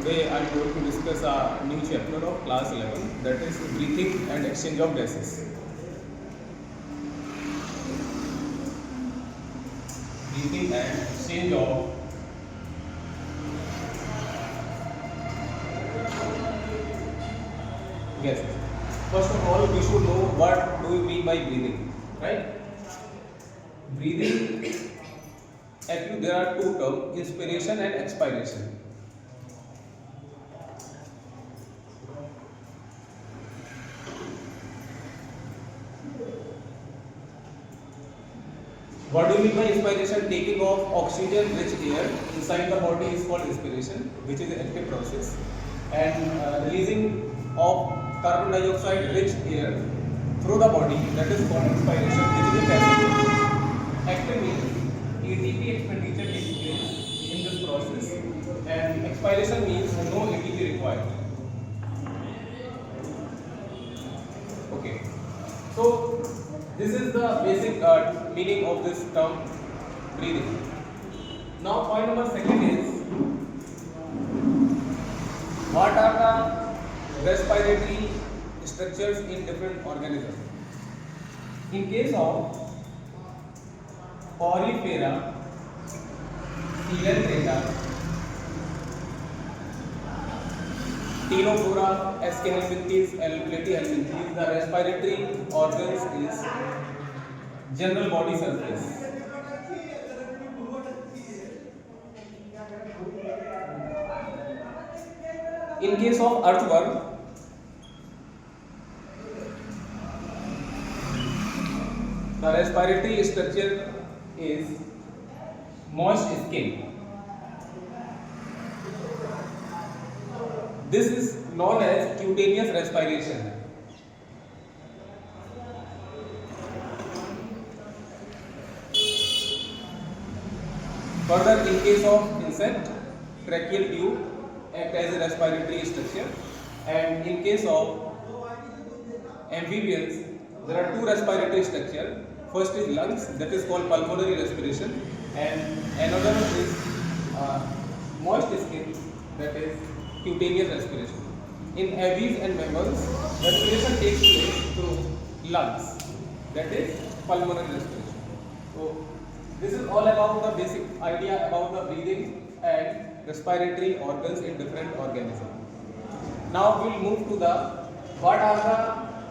Today I am going to discuss a new chapter of class 11, that is breathing and exchange of gases. Breathing and exchange of gases. First of all, we should know what do we mean by breathing, right? Breathing, actually there are two terms, inspiration and expiration. What do you mean by inspiration? Taking of oxygen rich air inside the body is called inspiration, which is an active process, and releasing of carbon dioxide rich air through the body, that is called expiration, which is a passive process. Active means ATP expenditure takes place in this process, and expiration means no ATP required. Okay, so this is the basic meaning of this term breathing. Now point number second is, what are the respiratory structures in different organisms? In case of Porifera, Coelenterata, Ctenophora, SK helminthes, Platyhelminthes, the respiratory organs is general body surface. In case of earthworm, the respiratory structure is moist skin. This is known as cutaneous respiration. Further, in case of insect, tracheal tube act as a respiratory structure, and in case of amphibians, there are two respiratory structures. First is lungs, that is called pulmonary respiration, and another is moist skin, that is cutaneous respiration. In aves and mammals, respiration takes place through lungs, that is pulmonary respiration. So this is all about the basic idea about the breathing and respiratory organs in different organisms. Now we will move to the what are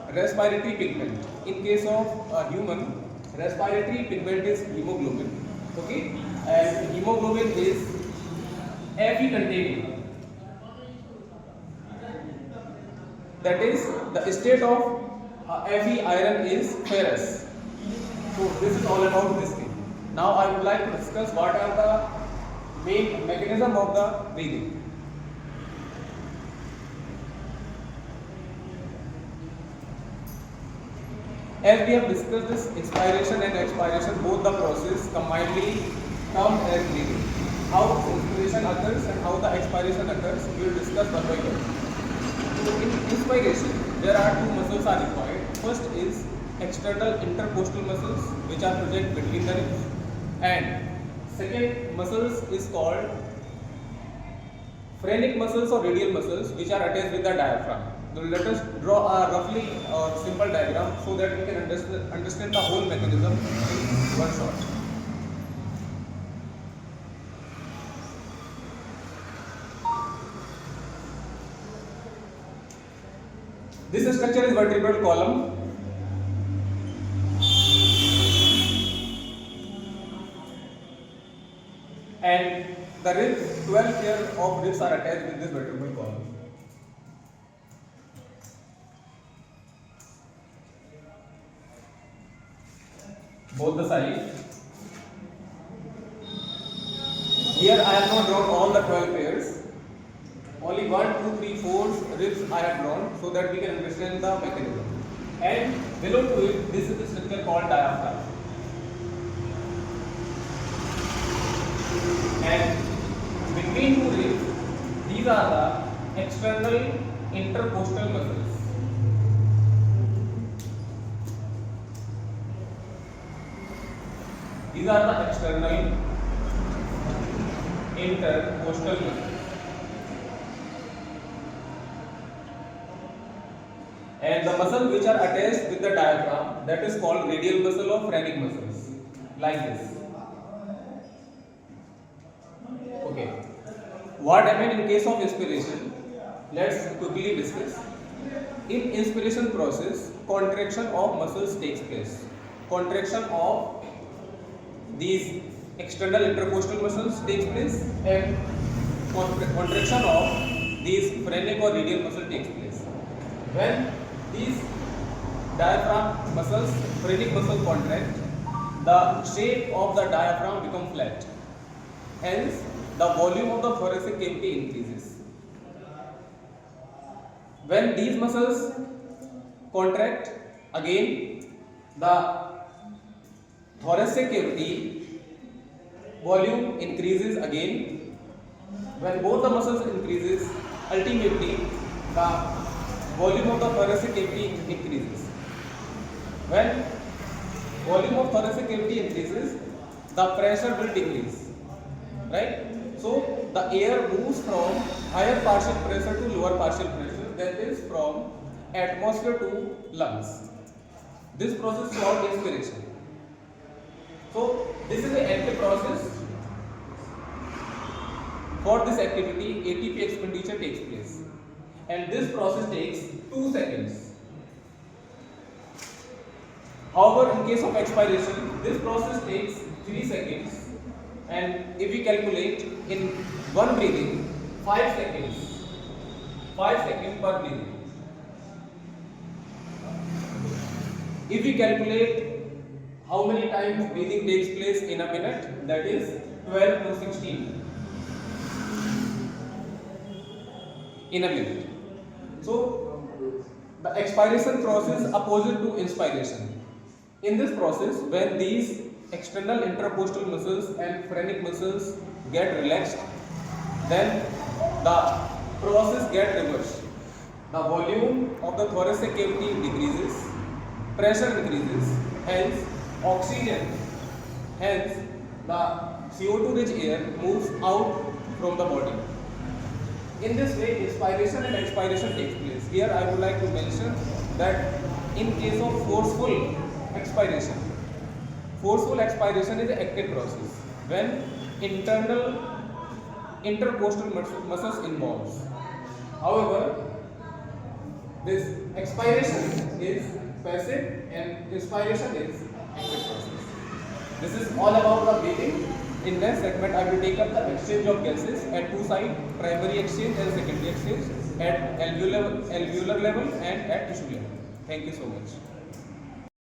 the respiratory pigment. In case of a human, respiratory pigment is hemoglobin. Okay, and hemoglobin is Fe containing. That is, the state of Fe iron is ferrous. So this is all about this thing. Now I would like to discuss what are the main mechanism of the breathing. As we have discussed this inspiration and expiration, both the process combinedly termed as breathing. How inspiration occurs and how the expiration occurs, we will discuss one by one. So in inspiration, there are two muscles are required. First is external intercostal muscles, which are present between the ribs, and second muscles is called phrenic muscles or radial muscles, which are attached with the diaphragm. So let us draw a roughly or simple diagram so that we can understand the whole mechanism in one shot. This structure is vertebral column. And the ribs, 12 pair of ribs are attached with this vertebral column. Both the sides. Here I have not drawn all the 12 pairs. Only 1, 2, 3, 4 ribs I have drawn so that we can understand the mechanism. And below to it, this is the structure called diaphragm. And between two ribs, these are the external intercostal muscles. These are the external intercostal muscles. And the muscles which are attached with the diaphragm, that is called radial muscle or phrenic muscles, like this. Okay. What happened in case of inspiration? Let's quickly discuss. In inspiration process, contraction of muscles takes place. Contraction of these external intercostal muscles takes place, and contraction of these phrenic or radial muscle takes place. When these diaphragm muscles, phrenic muscle contract, the shape of the diaphragm becomes flat. Hence, the volume of the thoracic cavity increases. When these muscles contract, again the thoracic cavity volume increases again. When both the muscles increases, ultimately the volume of the thoracic cavity increases. When volume of thoracic cavity increases, the pressure will decrease, right? So the air moves from higher partial pressure to lower partial pressure, that is from atmosphere to lungs. This process is called inspiration. So this is the active process. For this activity, ATP expenditure takes place, and this process takes 2 seconds. However, in case of expiration, this process takes 3 seconds, and if we calculate in one breathing, 5 seconds, 5 seconds per breathing. If we calculate how many times breathing takes place in a minute, that is 12 to 16 in a minute. So the expiration process is opposite to inspiration. In this process, when these external intercostal muscles and phrenic muscles get relaxed, then the process gets reversed. The volume of the thoracic cavity decreases, pressure increases, hence oxygen, hence the CO2 rich air moves out from the body. In this way, inspiration and expiration takes place. Here I would like to mention that in case of forceful expiration is an active process when internal intercostal muscles involves. However, this expiration is passive and inspiration is active process. This is all about the breathing. In next segment, I will take up the exchange of gases at two sides, primary exchange and secondary exchange at alveolar level and at tissue level. Thank you so much.